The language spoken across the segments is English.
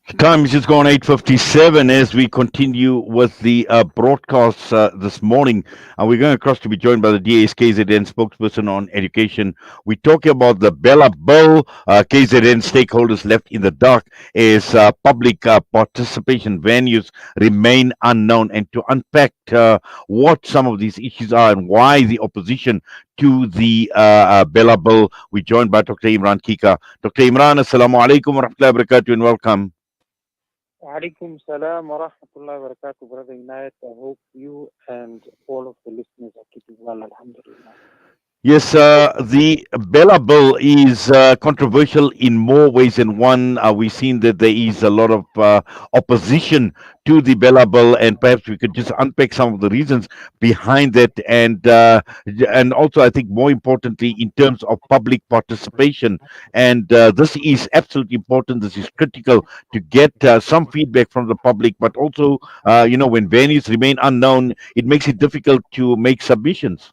Time is just gone 8:57 as we continue with the broadcasts this morning. We're going across to be joined by the DA's KZN spokesperson on education. We're talking about the Bella Bill. KZN stakeholders left in the dark as public participation venues remain unknown. And to unpack what some of these issues are and why the opposition to the Bella Bill, we're joined by Dr. Imran Keeka. Dr. Imran, assalamu alaikum wa rahmatullahi wa barakatuh and welcome. Walaikum salam wa rahmatullahi wa barakatuh, Brother Inayat. I hope you and all of the listeners are keeping well, Alhamdulillah. Yes, the Bella Bill is controversial in more ways than one. We've seen that there is a lot of opposition to the Bella Bill, and perhaps we could just unpack some of the reasons behind that, and also I think more importantly in terms of public participation, and this is absolutely important. This is critical to get some feedback from the public, but also when venues remain unknown, it makes it difficult to make submissions.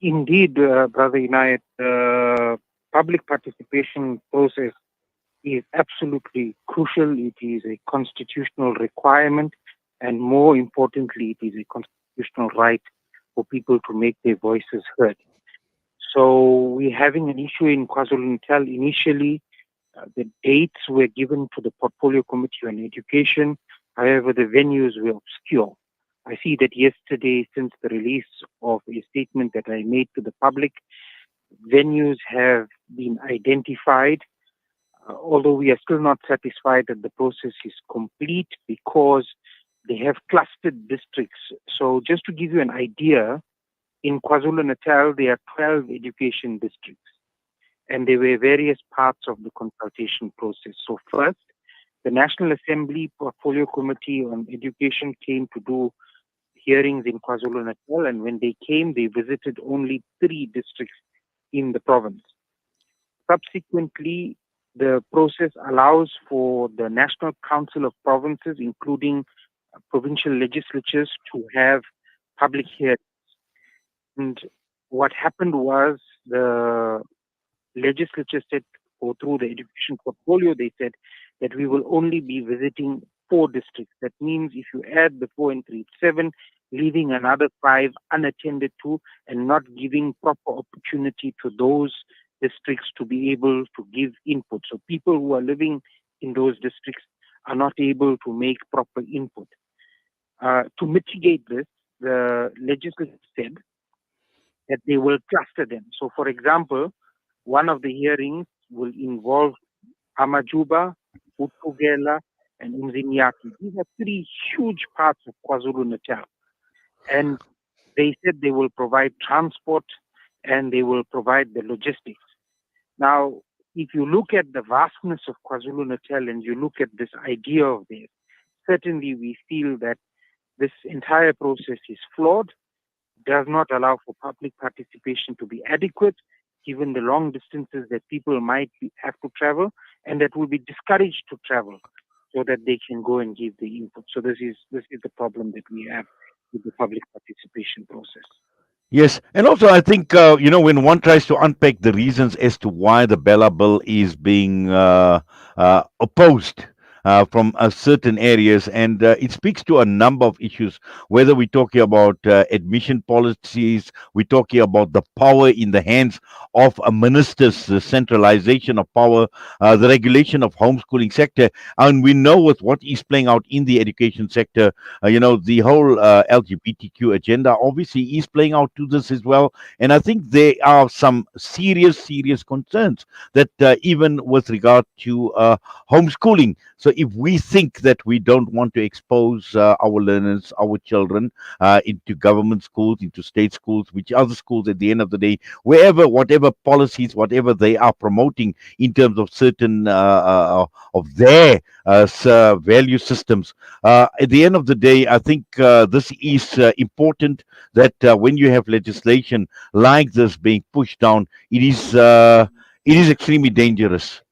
Indeed, Brother Inayat, the public participation process is absolutely crucial. It is a constitutional requirement, and more importantly, it is a constitutional right for people to make their voices heard. So we're having an issue in KwaZulu-Natal. Initially, the dates were given to the Portfolio Committee on Education. However, the venues were obscure. I see that yesterday, since the release of a statement that I made to the public, venues have been identified, although we are still not satisfied that the process is complete because they have clustered districts. So, just to give you an idea, in KwaZulu Natal, there are 12 education districts, and there were various parts of the consultation process. So, first, the National Assembly Portfolio Committee on Education came to do hearings in KwaZulu Natal, and when they came, they visited only 3 districts in the province. Subsequently, the process allows for the National Council of Provinces, including provincial legislatures, to have public hearings. And what happened was the legislature said, or through the education portfolio, they said that we will only be visiting 4 districts. That means if you add the 4 and 3, it's 7, leaving another 5 unattended to, and not giving proper opportunity to those districts to be able to give input. So people who are living in those districts are not able to make proper input. To mitigate this, the legislature said that they will cluster them. So, for example, one of the hearings will involve Amajuba, Utugela, and Umzinyathi. These are 3 huge parts of KwaZulu Natal. And they said they will provide transport and they will provide the logistics. Now, if you look at the vastness of KwaZulu Natal and you look at this idea of theirs, certainly we feel that this entire process is flawed, does not allow for public participation to be adequate, given the long distances that people might have to travel, and that will be discouraged to travel so that they can go and give the input. So this is the problem that we have with the public participation process. Yes, and also I think when one tries to unpack the reasons as to why the Bella Bill is being opposed from certain areas, and it speaks to a number of issues. Whether we're talking about admission policies, we're talking about the power in the hands of ministers, the centralization of power, the regulation of homeschooling sector, and we know with what is playing out in the education sector, the whole LGBTQ agenda obviously is playing out to this as well. And I think there are some serious concerns that even with regard to homeschooling. So if we think that we don't want to expose our learners, our children, into government schools, into state schools, which other schools at the end of the day, wherever, whatever policies, whatever they are promoting in terms of certain of their value systems. At the end of the day, I think this is important that when you have legislation like this being pushed down, it is extremely dangerous.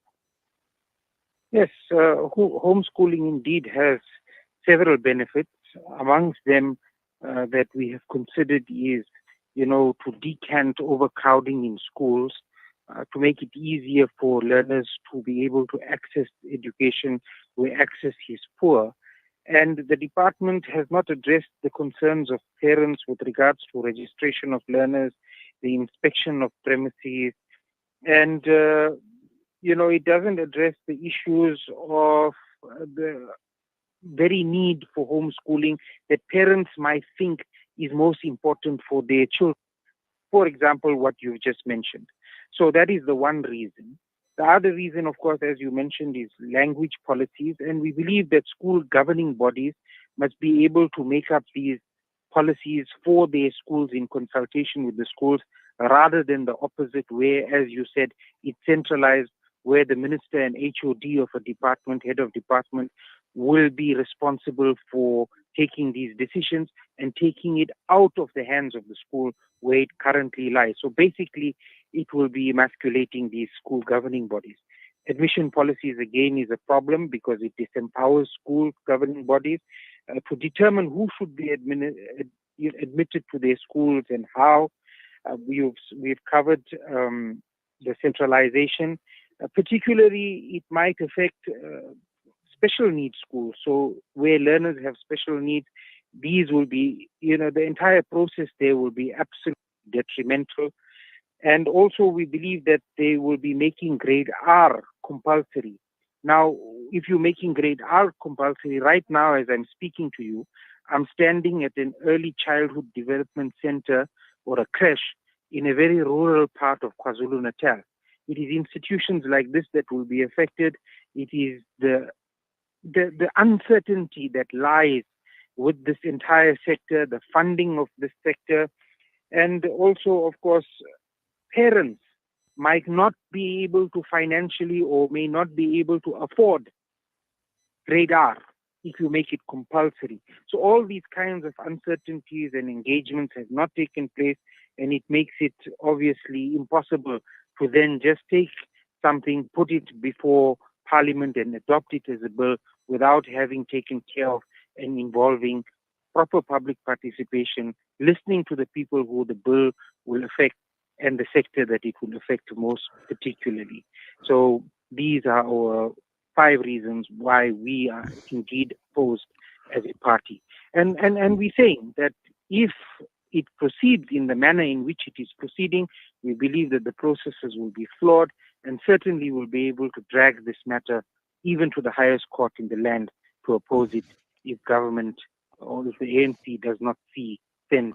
Yes, homeschooling indeed has several benefits. Amongst them that we have considered is, to decant overcrowding in schools. to make it easier for learners to be able to access education where access is poor. And the department has not addressed the concerns of parents with regards to registration of learners, the inspection of premises, and it doesn't address the issues of the very need for homeschooling that parents might think is most important for their children. For example, what you've just mentioned. So that is the one reason. The other reason, of course, as you mentioned, is language policies. And we believe that school governing bodies must be able to make up these policies for their schools in consultation with the schools rather than the opposite, where, as you said, it's centralized, where the minister and HOD of a department, head of department, will be responsible for taking these decisions and taking it out of the hands of the school where it currently lies. So basically, it will be emasculating these school governing bodies. Admission policies, again, is a problem because it disempowers school governing bodies to determine who should be admitted to their schools and how. We've covered the centralization. Particularly, it might affect special needs schools. So where learners have special needs, these will be, the entire process there will be absolutely detrimental. And also, we believe that they will be making grade R compulsory. Now, if you're making grade R compulsory, right now, as I'm speaking to you, I'm standing at an early childhood development center or a creche in a very rural part of KwaZulu Natal. It is institutions like this that will be affected. It is the uncertainty that lies with this entire sector, the funding of this sector, and also, of course, parents might not be able to financially or may not be able to afford grade R if you make it compulsory. So all these kinds of uncertainties and engagements have not taken place, and it makes it obviously impossible to then just take something, put it before Parliament and adopt it as a bill without having taken care of and involving proper public participation, listening to the people who the bill will affect and the sector that it will affect most particularly. So these are our 5 reasons why we are indeed opposed as a party. And we're saying that if it proceeds in the manner in which it is proceeding, we believe that the processes will be flawed and certainly will be able to drag this matter even to the highest court in the land to oppose it if government or if the ANC does not see sense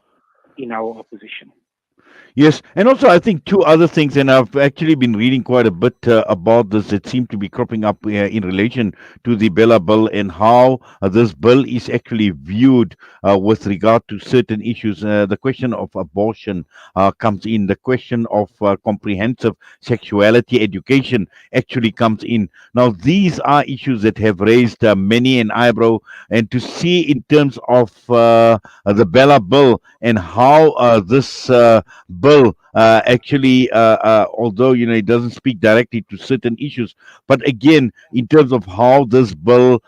in our opposition. Yes, and also I think two other things, and I've actually been reading quite a bit about this that seem to be cropping up in relation to the Bella Bill and how this bill is actually viewed with regard to certain issues. The question of abortion comes in, the question of comprehensive sexuality education actually comes in. Now, these are issues that have raised many an eyebrow, and to see in terms of the Bella Bill and how this bill actually, although it doesn't speak directly to certain issues, but again, in terms of how this bill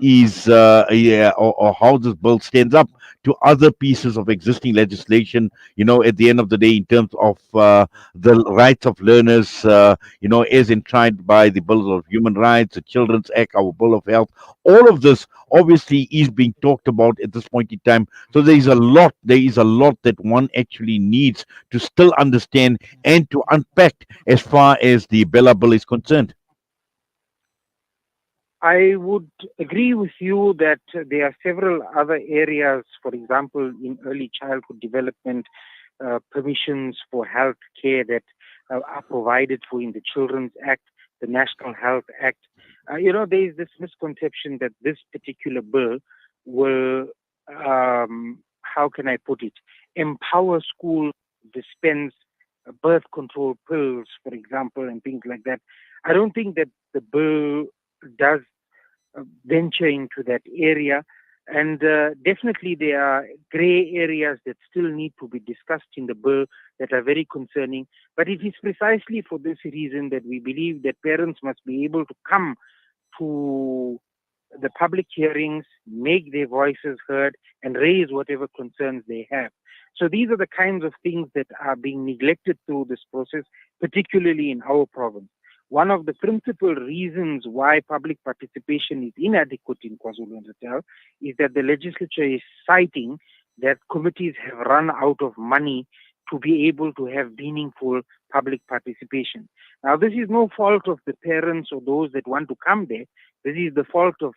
is, yeah, or how this bill stands up to other pieces of existing legislation, at the end of the day, in terms of the rights of learners, as enshrined by the Bill of Human Rights, the Children's Act, our Bill of Health, all of this obviously is being talked about at this point in time. So there is a lot that one actually needs to still understand and to unpack as far as the Bella Bill is concerned. I would agree with you that there are several other areas, for example, in early childhood development, permissions for health care that are provided for in the Children's Act, the National Health Act. There is this misconception that this particular bill will, how can I put it, empower schools to dispense birth control pills, for example, and things like that. I don't think that the bill does venture into that area. And definitely there are gray areas that still need to be discussed in the bill that are very concerning. But it is precisely for this reason that we believe that parents must be able to come to the public hearings, make their voices heard, and raise whatever concerns they have. So these are the kinds of things that are being neglected through this process, particularly in our province. One of the principal reasons why public participation is inadequate in KwaZulu-Natal is that the legislature is citing that committees have run out of money to be able to have meaningful public participation. Now, this is no fault of the parents or those that want to come there. This is the fault of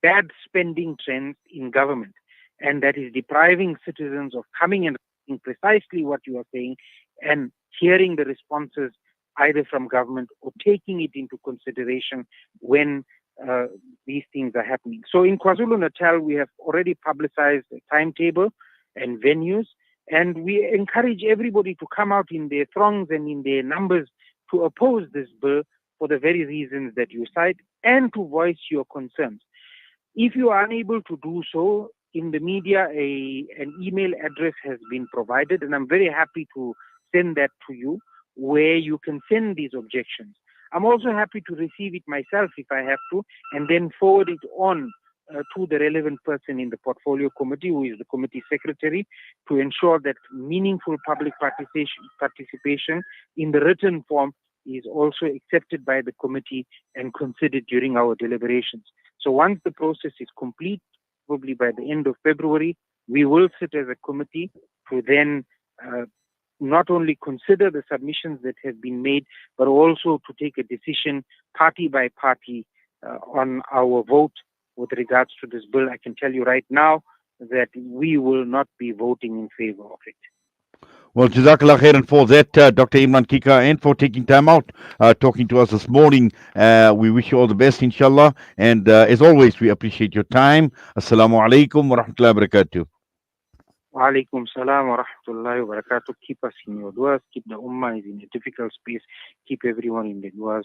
bad spending trends in government, and that is depriving citizens of coming and saying precisely what you are saying and hearing the responses either from government or taking it into consideration when uh, these things are happening. So in KwaZulu Natal, we have already publicized a timetable and venues, and we encourage everybody to come out in their throngs and in their numbers to oppose this bill for the very reasons that you cite and to voice your concerns. If you are unable to do so, in the media, an email address has been provided, and I'm very happy to send that to you, where you can send these objections. I'm also happy to receive it myself if I have to, and then forward it on to the relevant person in the portfolio committee, who is the committee secretary, to ensure that meaningful public participation in the written form is also accepted by the committee and considered during our deliberations. So once the process is complete, probably by the end of February, we will sit as a committee to then not only consider the submissions that have been made, but also to take a decision party by party on our vote with regards to this bill. I can tell you right now that we will not be voting in favor of it. Well, Jazakallah khairan for that, Dr. Imran Keeka, and for taking time out talking to us this morning. We wish you all the best, inshallah. And as always, we appreciate your time. Assalamu alaikum wa rahmatullahi wa barakatuh. Wa alaikum salam wa rahmatullahi wa barakatuh. Keep us in your du'as. Keep the ummah is in a difficult space. Keep everyone in the du'as.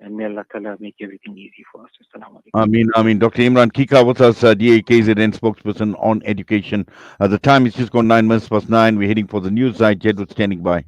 And may Allah Ta'ala make everything easy for us. Assalamu alaikum. I mean, Dr. Imran Keeka with us, DA KZN spokesperson on education. The time is just gone 9 minutes past 9. We're heading for the news side. Jedward standing by.